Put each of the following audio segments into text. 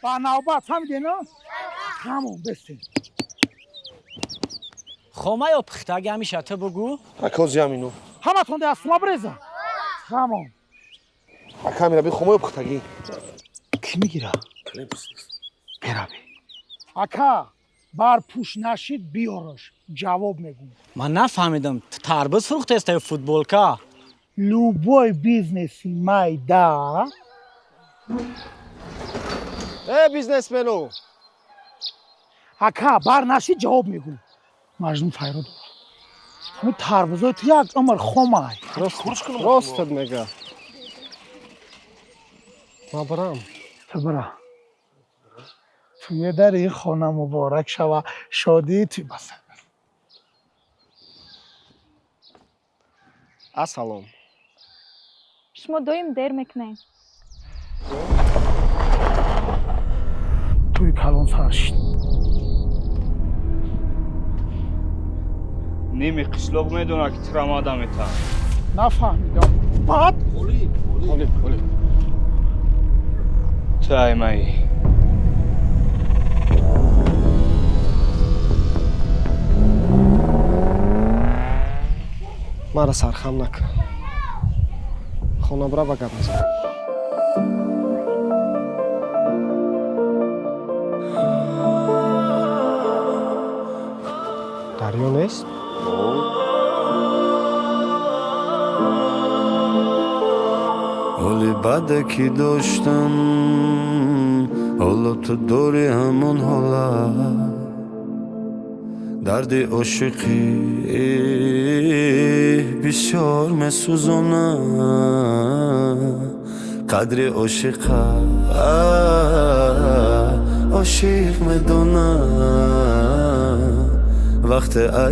با نوبت فهمیدین نه؟ تمام بسته. خما یا پختگی همیشه تو بگو؟ اکازی همینو. همه تون دست ما برزه. تمام. اکا میرا بی خما یا پختگی. کی میگیره؟ برابی. اکا بار پوش نشید بیارش. جواب میگم. من نفهمیدم تربیت فروخته است یا فوتبال کا؟ любой бізнесі майда. بیزنسمنو. اکا بار نشید جواب میگم. مجنون فایرو داره. همین تربوزای تو یک عمر خمای. راستت میگه. ما برام. تو برا. توی در این خانه مبارک شوه شادی توی بسه. اسلام. شما دویم دیر میکنین. توی کلان سرشید. نیمی قشلوق میدونه که ترام آدمی تا نفهمیدم. بعد؟ اولی. تای مایی مرا سرخم نکن. خونه برا بگم نزد. دریا نیست؟ حالی بده که داشتم حالا تو داری همون حالا درد عاشقی بسیار مسوزانه قدر عاشق میدونه وقت عشق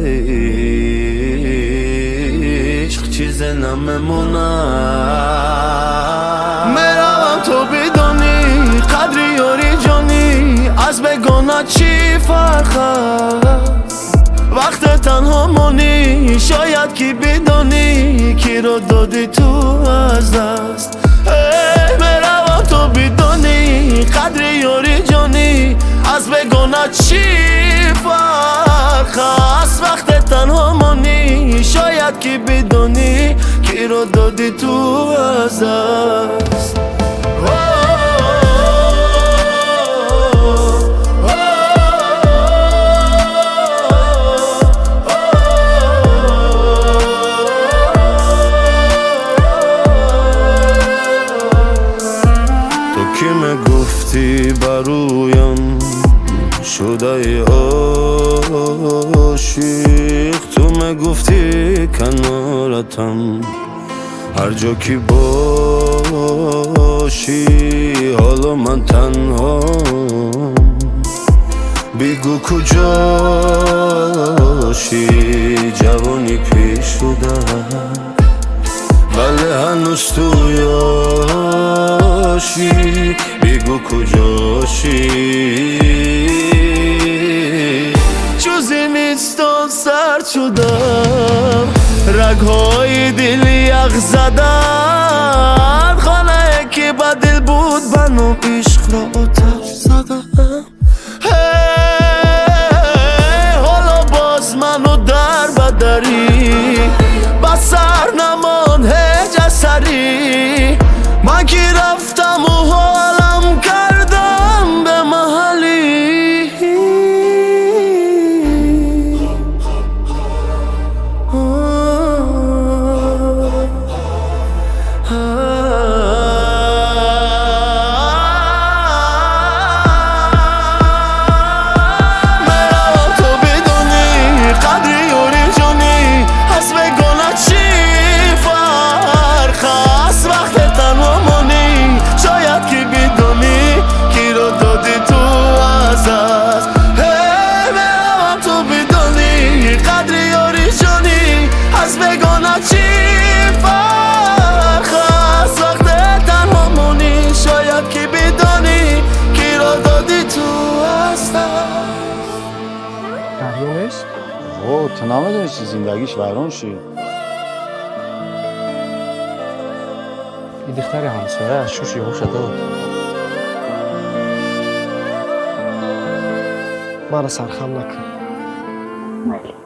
چیز نمیمونه میروم تو بدونی قدر یاری جانی از بگونه چی فرق است وقت تنها مانی شاید که بدونی کی رو دادی تو از دست میروم تو بدونی قدر یاری جانی از بگونه چی فرق است وقت تنها مانی شاید که بدونی کی رو دادی تو از دست تو کی میگفتی برایم شده عاشق تو میگفتی کنارتم هر جا که باشی حالا من تنها بگو کجاشی جوانی پیش شده ولی هنوز تو یاشی بگو کجاشی چوزی میستان سرد شدم رگهای دل یخ زدن خانه که با دل بود بنو عشق را آتش زدم حالا باز منو در بدری بسر نمان هیچ اثری من که رفتم و حالم کردم به محلی تو نمیدونستی زندگیش ویران شد این دختر همسایه از شوش یهو شده بود مرا سرخم نکن. مالی